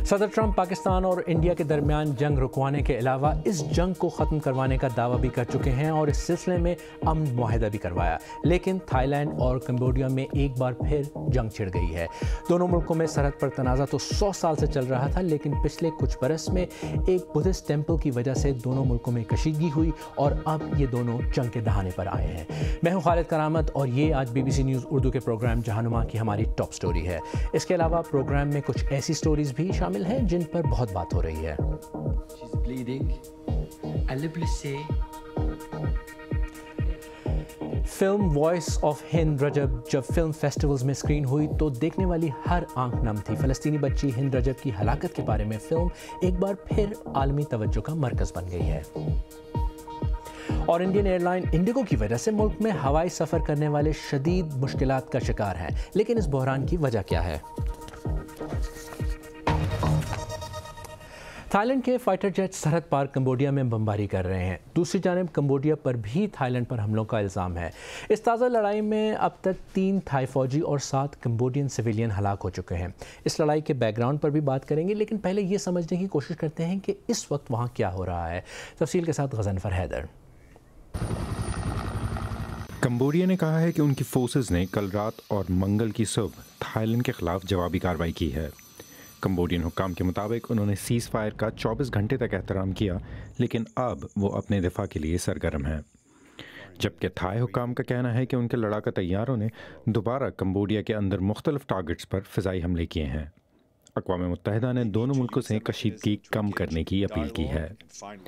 صدر ٹرمپ پاکستان اور انڈیا کے درمیان جنگ رکوانے کے علاوہ اس جنگ کو ختم کروانے کا دعویٰ بھی کر چکے ہیں اور اس سلسلے میں امن معاہدہ بھی کروایا، لیکن تھائی لینڈ اور کمبوڈیا میں ایک بار پھر جنگ چھڑ گئی ہے۔ دونوں ملکوں میں سرحد پر تنازع تو 100 سال سے چل رہا تھا، لیکن پچھلے کچھ برس میں ایک بدھسٹ ٹیمپل کی وجہ سے دونوں ملکوں میں کشیدگی ہوئی اور اب یہ دونوں جنگ کے دہانے پر آئے ہیں۔ میں ہوں خالد کرامت اور یہ آج BBC نیوز اردو کے پروگرام جہانما کی ہماری ٹاپ سٹوری ہے۔ اس کے علاوہ پروگرام میں کچھ ایسی سٹوریز بھی شامل ہیں جن پر بہت بات ہو رہی ہے۔ فلم وائس آف ہند رجب جب فلم فیسٹیولز میں اسکرین ہوئی تو دیکھنے والی ہر آنکھ نم تھی۔ فلسطینی بچی ہند رجب کی ہلاکت کے بارے میں فلم ایک بار پھر عالمی توجہ کا مرکز بن گئی ہے۔ اور انڈین ایئر لائن انڈیگو کی وجہ سے ملک میں ہوائی سفر کرنے والے شدید مشکلات کا شکار ہیں، لیکن اس بحران کی وجہ کیا ہے؟ تھائی لینڈ کے فائٹر جیٹ سرحد پار کمبوڈیا میں بمباری کر رہے ہیں۔ دوسری جانب کمبوڈیا پر بھی تھائی لینڈ پر حملوں کا الزام ہے۔ اس تازہ لڑائی میں اب تک 3 تھائی فوجی اور 7 کمبوڈین سویلین ہلاک ہو چکے ہیں۔ اس لڑائی کے بیک گراؤنڈ پر بھی بات کریں گے، لیکن پہلے یہ سمجھنے کی کوشش کرتے ہیں کہ اس وقت وہاں کیا ہو رہا ہے۔ تفصیل کے ساتھ غضنفر حیدر۔ کمبوڈیا نے کہا ہے کہ ان کی فورسز نے کل رات اور منگل کی صبح تھائی لینڈ کے خلاف جوابی کارروائی کی ہے۔ کمبوڈین حکام کے مطابق انہوں نے سیز فائر کا 24 گھنٹے تک احترام کیا، لیکن اب وہ اپنے دفاع کے لیے سرگرم ہیں، جبکہ تھائی حکام کا کہنا ہے کہ ان کے لڑاکا طیاروں نے دوبارہ کمبوڈیا کے اندر مختلف ٹارگٹس پر فضائی حملے کیے ہیں۔ اقوام متحدہ نے دونوں ملکوں سے کشیدگی کم کرنے کی اپیل کی ہے۔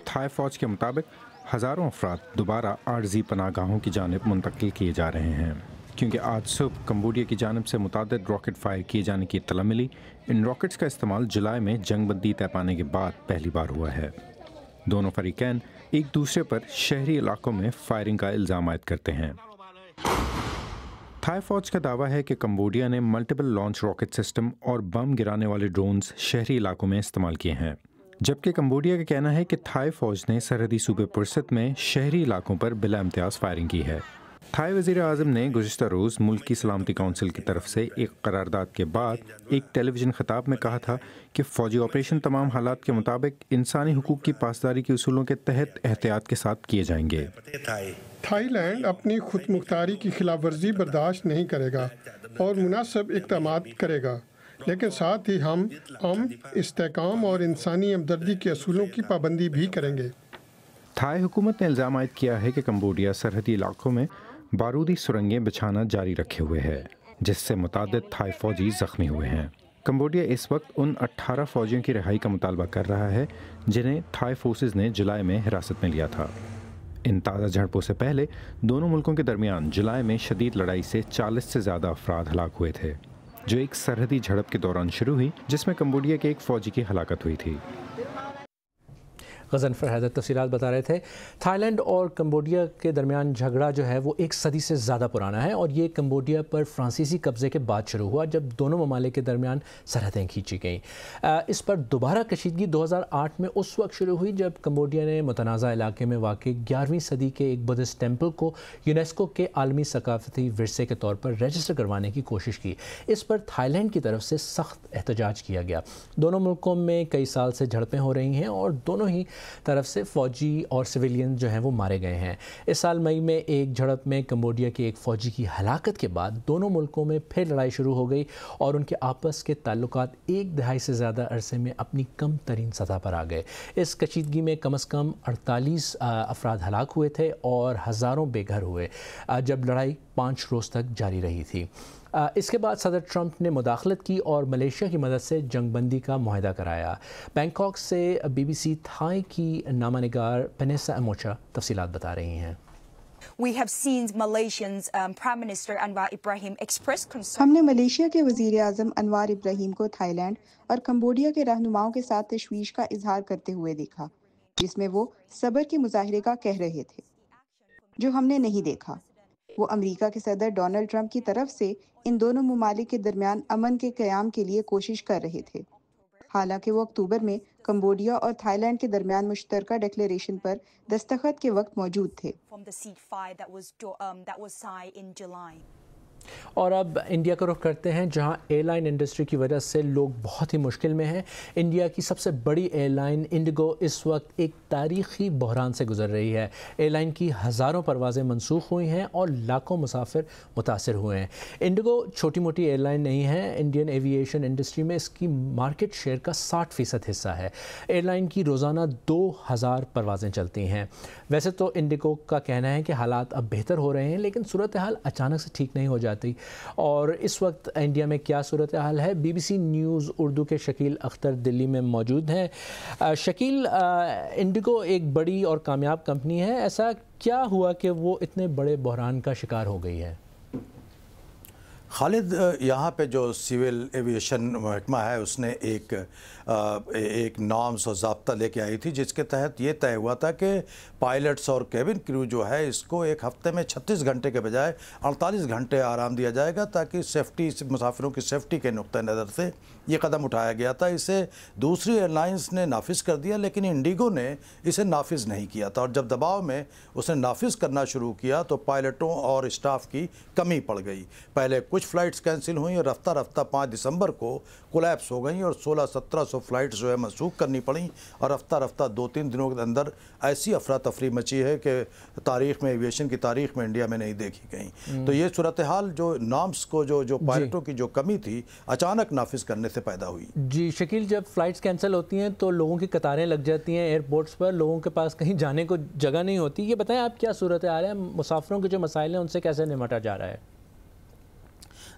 تھائی فوج کے مطابق ہزاروں افراد دوبارہ عارضی پناہ گاہوں کی جانب منتقل کیے جا رہے ہیں، کیونکہ آج صبح کمبوڈیا کی جانب سے متعدد راکٹ فائر کیے جانے کی اطلاع ملی۔ ان راکٹس کا استعمال جولائی میں جنگ بندی طے پانے کے بعد پہلی بار ہوا ہے۔ دونوں فریقین ایک دوسرے پر شہری علاقوں میں فائرنگ کا الزام عائد کرتے ہیں۔ تھائی فوج کا دعویٰ ہے کہ کمبوڈیا نے ملٹیپل لانچ راکٹ سسٹم اور بم گرانے والے ڈرونز شہری علاقوں میں استعمال کیے ہیں، جبکہ کمبوڈیا کا کہنا ہے کہ تھائی فوج نے سرحدی صوبے پرست میں شہری علاقوں پر بلا امتیاز فائرنگ کی ہے۔ تھائی وزیر اعظم نے گزشتہ روز ملک کی سلامتی کونسل کی طرف سے ایک قرارداد کے بعد ایک ٹیلی ویژن خطاب میں کہا تھا کہ فوجی آپریشن تمام حالات کے مطابق انسانی حقوق کی پاسداری کے اصولوں کے تحت احتیاط کے ساتھ کیے جائیں گے۔ تھائی لینڈ اپنی خود مختاری کی خلاف ورزی برداشت نہیں کرے گا اور مناسب اقدامات کرے گا، لیکن ساتھ ہی ہم امن، استحکام اور انسانی ہمدردی کے اصولوں کی پابندی بھی کریں گے۔ تھائی حکومت نے الزام عائد کیا ہے کہ کمبوڈیا سرحدی علاقوں میں بارودی سرنگیں بچھانا جاری رکھے ہوئے ہے، جس سے متعدد تھائی فوجی زخمی ہوئے ہیں۔ کمبوڈیا اس وقت ان 18 فوجیوں کی رہائی کا مطالبہ کر رہا ہے جنہیں تھائی فورسز نے جولائی میں حراست میں لیا تھا۔ ان تازہ جھڑپوں سے پہلے دونوں ملکوں کے درمیان جولائی میں شدید لڑائی سے 40 سے زیادہ افراد ہلاک ہوئے تھے، جو ایک سرحدی جھڑپ کے دوران شروع ہوئی جس میں کمبوڈیا کے ایک فوجی کی ہلاکت ہوئی تھی۔ غضنفر حیدر تفصیلات بتا رہے تھے۔ تھائی لینڈ اور کمبوڈیا کے درمیان جھگڑا جو ہے وہ 1 صدی سے زیادہ پرانا ہے اور یہ کمبوڈیا پر فرانسیسی قبضے کے بعد شروع ہوا جب دونوں ممالک کے درمیان سرحدیں کھینچی گئیں۔ اس پر دوبارہ کشیدگی 2008 میں اس وقت شروع ہوئی جب کمبوڈیا نے متنازع علاقے میں واقع 11ویں صدی کے ایک بدھسٹ ٹیمپل کو یونیسکو کے عالمی ثقافتی ورثے کے طور پر رجسٹر کروانے کی کوشش کی۔ اس پر تھائی لینڈ کی طرف سے سخت احتجاج کیا گیا۔ دونوں ملکوں میں کئی سال سے جھڑپیں ہو رہی ہیں اور دونوں ہی طرف سے فوجی اور سویلین جو ہیں وہ مارے گئے ہیں۔ اس سال مئی میں ایک جھڑپ میں کمبوڈیا کے ایک فوجی کی ہلاکت کے بعد دونوں ملکوں میں پھر لڑائی شروع ہو گئی اور ان کے آپس کے تعلقات 1 دہائی سے زیادہ عرصے میں اپنی کم ترین سطح پر آ گئے۔ اس کشیدگی میں کم از کم 48 افراد ہلاک ہوئے تھے اور ہزاروں بے گھر ہوئے جب لڑائی 5 روز تک جاری رہی تھی۔ اس کے بعد صدر ٹرمپ نے مداخلت کی اور ملیشیا کی مدد سے جنگ بندی کا معاہدہ کرایا۔ بینکاک سے BBC تھائی کی نامہ نگار پنیسا اموچا تفصیلات بتا رہی ہیں۔ ہم نے ملیشیا کے وزیر اعظم انوار ابراہیم کو تھائی لینڈ اور کمبوڈیا کے رہنماؤں کے ساتھ تشویش کا اظہار کرتے ہوئے دیکھا، جس میں وہ صبر کے مظاہرے کا کہہ رہے تھے، جو ہم نے نہیں دیکھا۔ وہ امریکہ کے صدر ڈونلڈ ٹرمپ کی طرف سے ان دونوں ممالک کے درمیان امن کے قیام کے لیے کوشش کر رہے تھے، حالانکہ وہ اکتوبر میں کمبوڈیا اور تھائی لینڈ کے درمیان مشترکہ ڈکلیریشن پر دستخط کے وقت موجود تھے۔ اور اب انڈیا کا رخ کرتے ہیں، جہاں ایئر لائن انڈسٹری کی وجہ سے لوگ بہت ہی مشکل میں ہیں۔ انڈیا کی سب سے بڑی ایئر لائن انڈیگو اس وقت ایک تاریخی بحران سے گزر رہی ہے۔ ایئر لائن کی ہزاروں پروازیں منسوخ ہوئی ہیں اور لاکھوں مسافر متاثر ہوئے ہیں۔ انڈیگو چھوٹی موٹی ایئر لائن نہیں ہے، انڈین ایوییشن انڈسٹری میں اس کی مارکیٹ شیئر کا 60% حصہ ہے۔ ایئر لائن کی روزانہ 2000 پروازیں چلتی ہیں۔ ویسے تو انڈیگو کا کہنا ہے کہ حالات اب بہتر ہو رہے ہیں، لیکن صورتحال اچانک سے ٹھیک نہیں ہو جاتی۔ اور اس وقت انڈیا میں کیا صورتحال ہے، B B C News Urdu کے شکیل اختر دلی میں موجود ہیں۔ شکیل، انڈیگو ایک بڑی اور کامیاب کمپنی ہے، ایسا کیا ہوا کہ وہ اتنے بڑے بحران کا شکار ہو گئی ہے؟ خالد، یہاں پہ جو سول ایویشن محکمہ ہے اس نے ایک نارمز اور ضابطہ لے کے آئی تھی، جس کے تحت یہ طے ہوا تھا کہ پائلٹس اور کیبن کریو جو ہے اس کو ایک ہفتے میں 36 گھنٹے کے بجائے 48 گھنٹے آرام دیا جائے گا، تاکہ مسافروں کی سیفٹی کے نقطہ نظر سے یہ قدم اٹھایا گیا تھا۔ اسے دوسری ایئر لائنز نے نافذ کر دیا، لیکن انڈیگو نے اسے نافذ نہیں کیا تھا، اور جب دباؤ میں اس نے نافذ کرنا شروع کیا تو پائلٹوں اور اسٹاف کی کمی پڑ گئی۔ پہلے کچھ فلائٹس کینسل ہوئیں اور رفتہ رفتہ 5 دسمبر کو کولیپس ہو گئیں اور 1600-1700 فلائٹس جو ہے منسوخ کرنی پڑیں، اور رفتہ رفتہ 2-3 دنوں کے اندر ایسی افراتفری مچی ہے کہ تاریخ میں ایویشن کی تاریخ میں انڈیا میں نہیں دیکھی گئیں۔ تو یہ صورتحال جو نارمز کو جو پائلٹوں کی جو کمی تھی اچانک نافذ کرنے سے پیدا ہوئی۔ جی شکیل، جب فلائٹس کینسل ہوتی ہیں تو لوگوں کی قطاریں لگ جاتی ہیں ایئرپورٹس پر، لوگوں کے پاس کہیں جانے کو جگہ نہیں ہوتی۔ یہ بتائیں آپ کیا صورتحال ہے، مسافروں کے جو مسائل ہیں ان سے کیسے نمٹا جا رہا ہے؟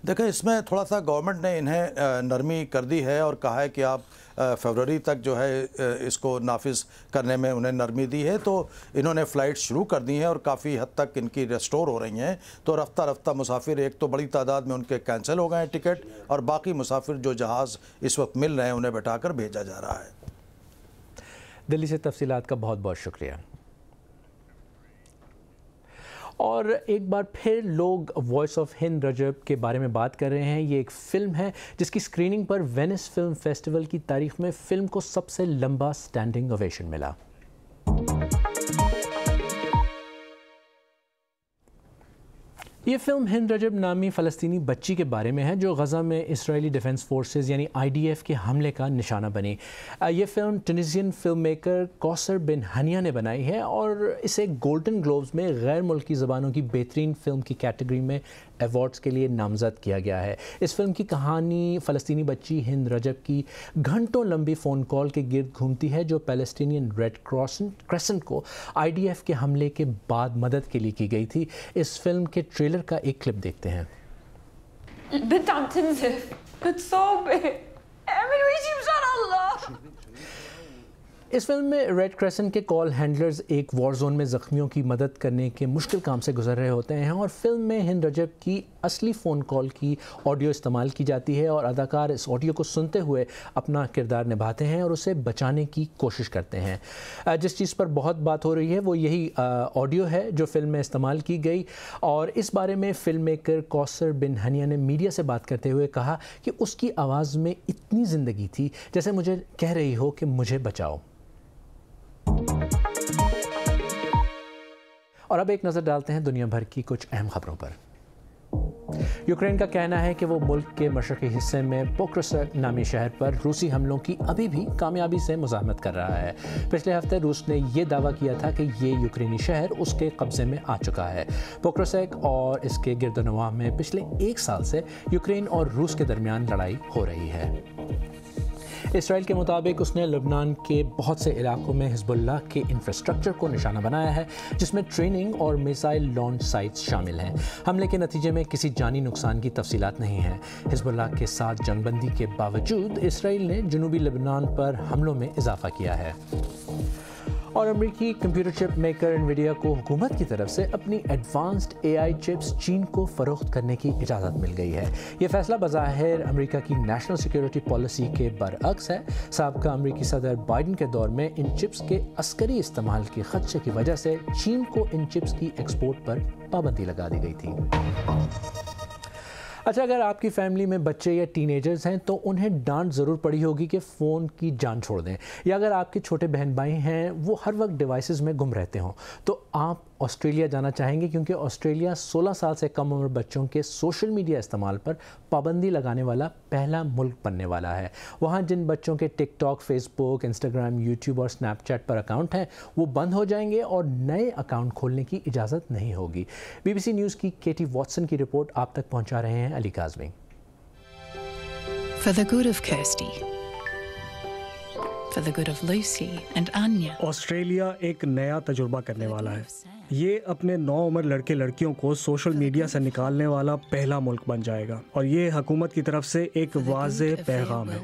دیکھیں، اس میں تھوڑا سا گورنمنٹ نے انہیں نرمی کر دی ہے اور کہا ہے کہ آپ فروری تک جو ہے اس کو نافذ کرنے میں انہیں نرمی دی ہے، تو انہوں نے فلائٹ شروع کر دی ہیں اور کافی حد تک ان کی ریسٹور ہو رہی ہیں۔ تو رفتہ رفتہ مسافر، ایک تو بڑی تعداد میں ان کے کینسل ہو گئے ہیں ٹکٹ، اور باقی مسافر جو جہاز اس وقت مل رہے ہیں انہیں بٹھا کر بھیجا جا رہا ہے۔ دلی سے تفصیلات کا بہت بہت شکریہ۔ اور ایک بار پھر لوگ وائس آف ہند رجب کے بارے میں بات کر رہے ہیں۔ یہ ایک فلم ہے جس کی سکریننگ پر وینس فلم فیسٹیول کی تاریخ میں فلم کو سب سے لمبا سٹینڈنگ اویشن ملا۔ یہ فلم ہند رجب نامی فلسطینی بچی کے بارے میں ہے جو غزہ میں اسرائیلی ڈیفنس فورسز یعنی IDF کے حملے کا نشانہ بنی۔ یہ فلم ٹونیزین فلم میکر کوثر بن ہنیہ نے بنائی ہے اور اسے گولڈن گلوبز میں غیر ملکی زبانوں کی بہترین فلم کی کیٹیگری میں ایوارڈز کے لیے نامزد کیا گیا ہے۔ اس فلم کی کہانی فلسطینی بچی ہند رجب کی گھنٹوں لمبی فون کال کے گرد گھومتی ہے جو پیلسٹینین ریڈ کریسنٹ کو IDF کے حملے کے بعد مدد کے لیے کی گئی تھی۔ اس فلم کے ٹریلر کا ایک کلپ دیکھتے ہیں۔ البنت عم تنزف، متصابة، اعملوا شيء مشان الله۔ اس فلم میں ریڈ کریسنٹ کے کال ہینڈلرز ایک وار زون میں زخمیوں کی مدد کرنے کے مشکل کام سے گزر رہے ہوتے ہیں، اور فلم میں ہند رجب کی اصلی فون کال کی آڈیو استعمال کی جاتی ہے اور اداکار اس آڈیو کو سنتے ہوئے اپنا کردار نبھاتے ہیں اور اسے بچانے کی کوشش کرتے ہیں۔ جس چیز پر بہت بات ہو رہی ہے وہ یہی آڈیو ہے جو فلم میں استعمال کی گئی، اور اس بارے میں فلم میکر کوثر بن ہنیہ نے میڈیا سے بات کرتے ہوئے کہا کہ اس کی آواز میں اتنی زندگی تھی جیسے مجھے کہہ رہی ہو کہ مجھے بچاؤ۔ اور اب ایک نظر ڈالتے ہیں دنیا بھر کی کچھ اہم خبروں پر۔ یوکرین کا کہنا ہے کہ وہ ملک کے مشرقی حصے میں پوکروسک نامی شہر پر روسی حملوں کی ابھی بھی کامیابی سے مزاحمت کر رہا ہے۔ پچھلے ہفتے روس نے یہ دعویٰ کیا تھا کہ یہ یوکرینی شہر اس کے قبضے میں آ چکا ہے۔ پوکروسک اور اس کے گرد و نواح میں پچھلے 1 سال سے یوکرین اور روس کے درمیان لڑائی ہو رہی ہے۔ اسرائیل کے مطابق اس نے لبنان کے بہت سے علاقوں میں حزب اللہ کے انفراسٹرکچر کو نشانہ بنایا ہے، جس میں ٹریننگ اور میزائل لانچ سائٹس شامل ہیں۔ حملے کے نتیجے میں کسی جانی نقصان کی تفصیلات نہیں ہیں۔ حزب اللہ کے ساتھ جنگ بندی کے باوجود اسرائیل نے جنوبی لبنان پر حملوں میں اضافہ کیا ہے۔ اور امریکی کمپیوٹر چپ میکر انویڈیا کو حکومت کی طرف سے اپنی ایڈوانسڈ AI چپس چین کو فروخت کرنے کی اجازت مل گئی ہے۔ یہ فیصلہ بظاہر امریکہ کی نیشنل سیکیورٹی پالیسی کے برعکس ہے۔ سابقہ امریکی صدر بائیڈن کے دور میں ان چپس کے عسکری استعمال کے خدشے کی وجہ سے چین کو ان چپس کی ایکسپورٹ پر پابندی لگا دی گئی تھی۔ اچھا، اگر آپ کی فیملی میں بچے یا ٹین ایجرز ہیں تو انہیں ڈانٹ ضرور پڑی ہوگی کہ فون کی جان چھوڑ دیں، یا اگر آپ کے چھوٹے بہن بھائی ہیں وہ ہر وقت ڈیوائسز میں گم رہتے ہوں تو آپ آسٹریلیا جانا چاہیں گے کیونکہ آسٹریلیا 16 سال سے کم عمر بچوں کے سوشل میڈیا استعمال پر پابندی لگانے والا پہلا ملک بننے والا ہے۔ وہاں جن بچوں کے ٹک ٹاک، فیس بک، انسٹاگرام، یوٹیوب اور اسنیپ چیٹ پر اکاؤنٹ ہیں وہ بند ہو جائیں گے اور نئے اکاؤنٹ کھولنے کی اجازت نہیں ہوگی۔ BBC نیوز کی کیٹی واٹسن کی رپورٹ آپ تک پہنچا رہے ہیں علی Kazmi. For the good of Kirsty, for the good of Lucy and Anya. Australia ایک نیا تجربہ کرنے والا ہے۔ یہ اپنے نوعمر لڑکے لڑکیوں کو سوشل میڈیا سے نکالنے والا پہلا ملک بن جائے گا، اور یہ حکومت کی طرف سے ایک واضح پیغام ہے۔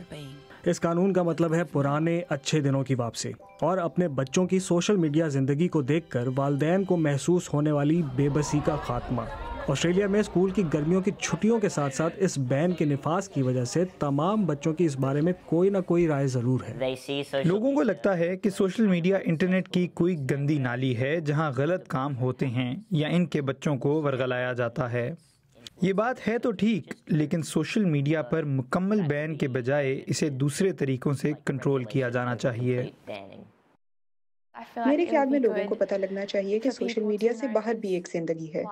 اس قانون کا مطلب ہے پرانے اچھے دنوں کی واپسی اور اپنے بچوں کی سوشل میڈیا زندگی کو دیکھ کر والدین کو محسوس ہونے والی بے بسی کا خاتمہ۔ آسٹریلیا میں اسکول کی گرمیوں کی چھٹیوں کے ساتھ ساتھ اس بین کے نفاذ کی وجہ سے تمام بچوں کی اس بارے میں کوئی نہ کوئی رائے ضرور ہے۔ لوگوں کو لگتا ہے کہ سوشل میڈیا انٹرنیٹ کی کوئی گندی نالی ہے جہاں غلط کام ہوتے ہیں یا ان کے بچوں کو ورگلایا جاتا ہے۔ یہ بات ہے تو ٹھیک، لیکن سوشل میڈیا پر مکمل بین کے بجائے اسے دوسرے طریقوں سے کنٹرول کیا جانا چاہیے۔ میرے خیال میں لوگوں کو پتہ لگنا چاہیے کہ سوشل میڈیا سے باہر بھی ایک زندگی ہے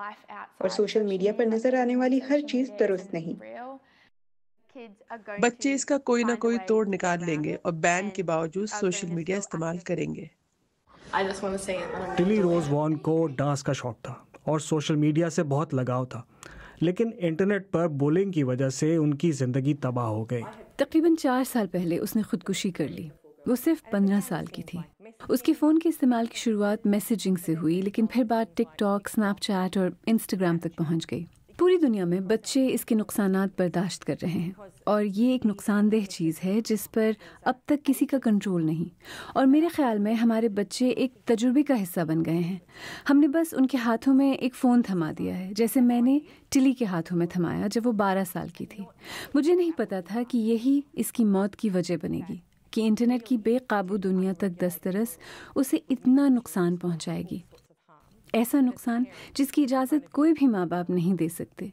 اور سوشل میڈیا پر نظر آنے والی ہر چیز درست نہیں۔ بچے اس کا کوئی نہ کوئی توڑ نکال لیں گے اور بین کے باوجود سوشل میڈیا استعمال کریں گے۔ ٹلی روز وان کو ڈانس کا شوق تھا اور سوشل میڈیا سے بہت لگاؤ تھا، لیکن انٹرنیٹ پر بولنگ کی وجہ سے ان کی زندگی تباہ ہو گئی۔ تقریباً 4 سال پہلے اس نے خودکشی کر لی۔ وہ صرف 15 سال کی تھی۔ اس کے فون کے استعمال کی شروعات میسیجنگ سے ہوئی، لیکن پھر بات ٹک ٹاک، اسنیپ چیٹ اور انسٹاگرام تک پہنچ گئی۔ پوری دنیا میں بچے اس کے نقصانات برداشت کر رہے ہیں اور یہ ایک نقصان دہ چیز ہے جس پر اب تک کسی کا کنٹرول نہیں، اور میرے خیال میں ہمارے بچے ایک تجربے کا حصہ بن گئے ہیں۔ ہم نے بس ان کے ہاتھوں میں ایک فون تھما دیا ہے، جیسے میں نے ٹلی کے ہاتھوں میں تھمایا جب وہ 12 سال کی تھی۔ مجھے نہیں پتا تھا کہ یہی اس کی موت کی وجہ بنے گی، کہ انٹرنیٹ کی بے قابو دنیا تک دسترس اسے اتنا نقصان پہنچائے گی، ایسا نقصان جس کی اجازت کوئی بھی ماں باپ نہیں دے سکتے۔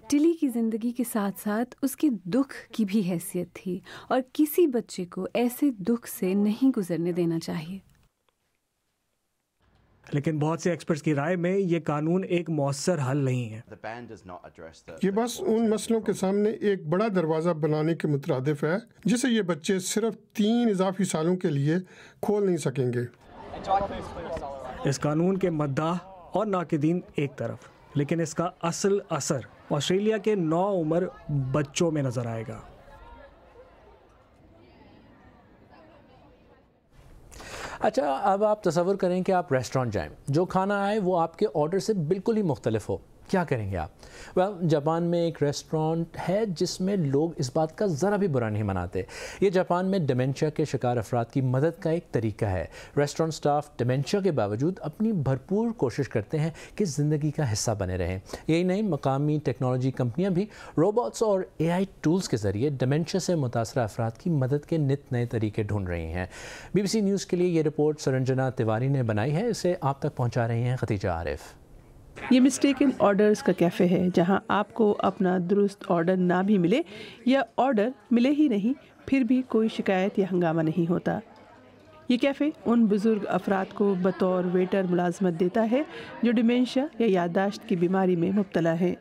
ٹلی کی زندگی کے ساتھ ساتھ اس کے دکھ کی بھی حیثیت تھی، اور کسی بچے کو ایسے دکھ سے نہیں گزرنے دینا چاہیے۔ لیکن بہت سے ایکسپرٹس کی رائے میں یہ قانون ایک مؤثر حل نہیں ہے۔ یہ بس ان مسئلوں کے سامنے ایک بڑا دروازہ بنانے کے مترادف ہے جسے یہ بچے صرف 3 اضافی سالوں کے لیے کھول نہیں سکیں گے۔ اس قانون کے مداح اور ناقدین ایک طرف، لیکن اس کا اصل اثر آسٹریلیا کے نوعمر بچوں میں نظر آئے گا۔ اچھا، اب آپ تصور کریں کہ آپ ریسٹورانٹ جائیں، جو کھانا آئے وہ آپ کے آرڈر سے بالکل ہی مختلف ہو، کیا کریں گے آپ؟ جاپان میں ایک ریسٹورانٹ ہے جس میں لوگ اس بات کا ذرا بھی برا نہیں مناتے۔ یہ جاپان میں ڈیمنشیا کے شکار افراد کی مدد کا ایک طریقہ ہے۔ ریسٹورانٹ سٹاف ڈیمنشیا کے باوجود اپنی بھرپور کوشش کرتے ہیں کہ زندگی کا حصہ بنے رہیں۔ یہی نہیں، مقامی ٹیکنالوجی کمپنیاں بھی روبوٹس اور AI ٹولز کے ذریعے ڈیمنشیا سے متاثرہ افراد کی مدد کے نت نئے طریقے ڈھونڈ رہی ہیں۔ BBC نیوز کے لیے یہ رپورٹ سرنجنا تیواری نے بنائی ہے، اسے آپ تک پہنچا رہی ہیں ختیجہ عارف۔ یہ مسٹیکن آرڈرز کا کیفے ہے جہاں آپ کو اپنا درست آرڈر نہ بھی ملے یا آرڈر ملے ہی نہیں پھر بھی کوئی شکایت یا ہنگامہ نہیں ہوتا۔ یہ کیفے ان بزرگ افراد کو بطور ویٹر ملازمت دیتا ہے جو ڈیمنشیا یا یادداشت کی بیماری میں مبتلا ہیں۔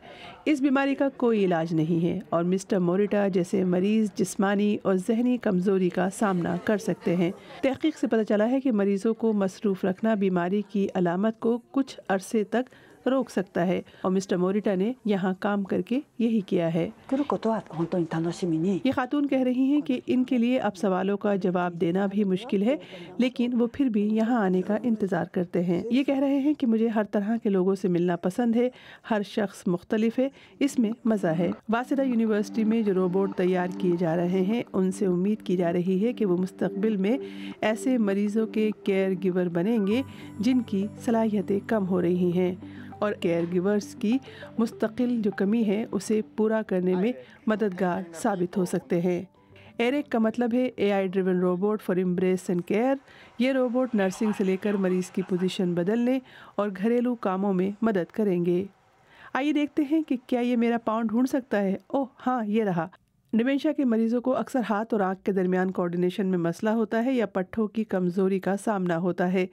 اس بیماری کا کوئی علاج نہیں ہے اور مسٹر موریٹا جیسے مریض جسمانی اور ذہنی کمزوری کا سامنا کر سکتے ہیں۔ تحقیق سے پتہ چلا ہے کہ مریضوں کو مصروف رکھنا بیماری کی علامت کو کچھ عرصے تک روک سکتا ہے، اور مسٹر موریٹا نے یہاں کام کر کے یہی کیا ہے۔ یہ خاتون کہہ رہی ہیں کہ ان کے لیے اب سوالوں کا جواب دینا بھی مشکل ہے، لیکن وہ پھر بھی یہاں آنے کا انتظار کرتے ہیں۔ یہ کہہ رہے ہیں کہ مجھے ہر طرح کے لوگوں سے ملنا پسند ہے، ہر شخص مختلف ہے، اس میں مزہ ہے۔ واسیڈا یونیورسٹی میں جو روبوٹ تیار کیے جا رہے ہیں ان سے امید کی جا رہی ہے کہ وہ مستقبل میں ایسے مریضوں کے کیئر گیور بنیں گے جن کی صلاحیتیں کم ہو رہی ہیں، اور کیئر گیورز کی مستقل جو کمی ہے اسے پورا کرنے میں مددگار ثابت ہو سکتے ہیں۔ ایرک کا مطلب ہے AI driven robot for embrace and care. یہ روبوٹ نرسنگ سے لے کر مریض کی پوزیشن بدلنے اور گھریلو کاموں میں مدد کریں گے۔ آئیے دیکھتے ہیں کہ کیا یہ میرا پاؤں ڈھونڈ سکتا ہے۔ اوہ ہاں، یہ رہا۔ ڈیمنشیا کے مریضوں کو اکثر ہاتھ اور آنکھ کے درمیان کوارڈینیشن میں مسئلہ ہوتا ہے یا پٹھوں کی کمزوری کا سامنا ہوتا ہے.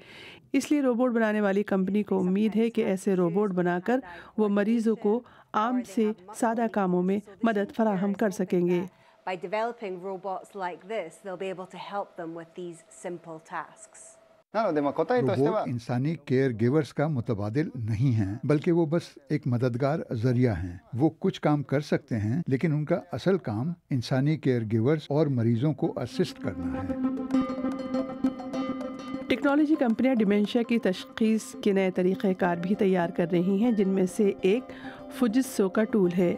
اس لیے روبوٹ بنانے والی کمپنی کو امید ہے کہ ایسے روبوٹ بنا کر وہ مریضوں کو عام سے سادہ کاموں میں مدد فراہم کر سکیں گے. By developing robots like this, they'll be able to help them with these simple tasks. Robot انسانی کیئر گیورز کا متبادل نہیں ہیں، بلکہ وہ بس ایک مددگار ذریعہ ہیں. وہ کچھ کام کر سکتے ہیں لیکن ان کا اصل کام انسانی کیئر گیورز اور مریضوں کو اسسٹ کرنا ہے. ٹیکنالوجی کمپنیاں ڈیمنشیا کی تشخیص کے نئے طریقہ کار بھی تیار کر رہی ہیں، جن میں سے ایک فوجسو کا ٹول ہے.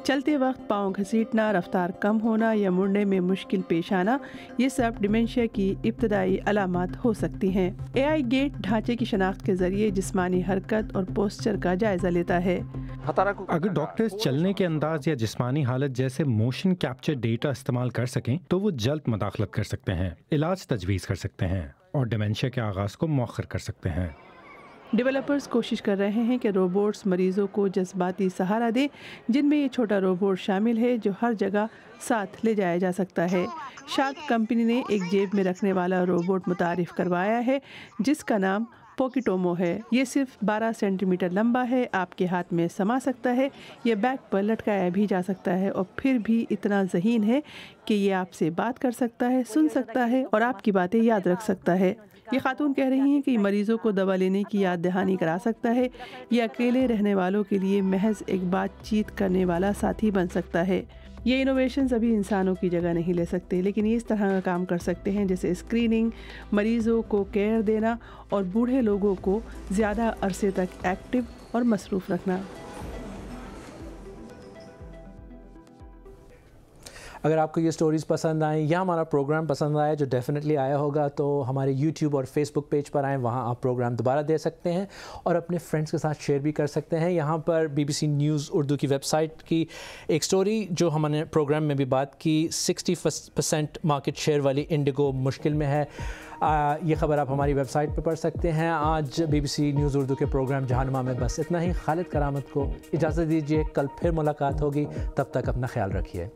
چلتے وقت پاؤں گھسیٹنا، رفتار کم ہونا یا مڑنے میں مشکل پیش آنا، یہ سب ڈیمنشیا کی ابتدائی علامات ہو سکتی ہیں. AI گیٹ ڈھانچے کی شناخت کے ذریعے جسمانی حرکت اور پوسچر کا جائزہ لیتا ہے. اگر ڈاکٹرز چلنے کے انداز یا جسمانی حالت جیسے موشن کیپچر ڈیٹا استعمال کر سکیں تو وہ جلد مداخلت کر سکتے ہیں، علاج تجویز کر سکتے ہیں اور ڈیمنشیا کے آغاز کو مؤخر کر سکتے ہیں. ڈیولپرز کوشش کر رہے ہیں کہ روبوٹس مریضوں کو جذباتی سہارا دیں، جن میں یہ چھوٹا روبوٹ شامل ہے جو ہر جگہ ساتھ لے جایا جا سکتا ہے. شارک کمپنی نے ایک جیب میں رکھنے والا روبوٹ متعارف کروایا ہے جس کا نام پوکیٹومو ہے. یہ صرف 12 سینٹی میٹر لمبا ہے، آپ کے ہاتھ میں سما سکتا ہے، یہ بیک پر لٹکایا بھی جا سکتا ہے اور پھر بھی اتنا ذہین ہے کہ یہ آپ سے بات کر سکتا ہے، سن سکتا ہے اور آپ کی باتیں یاد رکھ سکتا ہے. یہ خاتون کہہ رہی ہیں کہ مریضوں کو دوا لینے کی یاد دہانی کرا سکتا ہے. یہ اکیلے رہنے والوں کے لیے محض ایک بات چیت کرنے والا ساتھی بن سکتا ہے. یہ انوویشنز ابھی انسانوں کی جگہ نہیں لے سکتے، لیکن یہ اس طرح کا کام کر سکتے ہیں جیسے اسکریننگ، مریضوں کو کیئر دینا اور بوڑھے لوگوں کو زیادہ عرصے تک ایکٹیو اور مصروف رکھنا. اگر آپ کو یہ سٹوریز پسند آئیں یا ہمارا پروگرام پسند آیا، جو ڈیفینیٹلی آیا ہوگا، تو ہمارے یوٹیوب اور فیس بک پیج پر آئیں، وہاں آپ پروگرام دوبارہ دے سکتے ہیں اور اپنے فرینڈس کے ساتھ شیئر بھی کر سکتے ہیں. یہاں پر BBC نیوز اردو کی ویب سائٹ کی ایک سٹوری جو ہم نے پروگرام میں بھی بات کی، 60% مارکیٹ شیئر والی انڈیگو مشکل میں ہے. یہ خبر آپ ہماری ویب سائٹ پہ پڑھ سکتے ہیں. آج BBC نیوز اردو کے پروگرام جہانما میں بس اتنا ہی. خالد کرامت کو اجازت دیجیے، کل پھر ملاقات ہوگی، تب تک اپنا خیال رکھیے.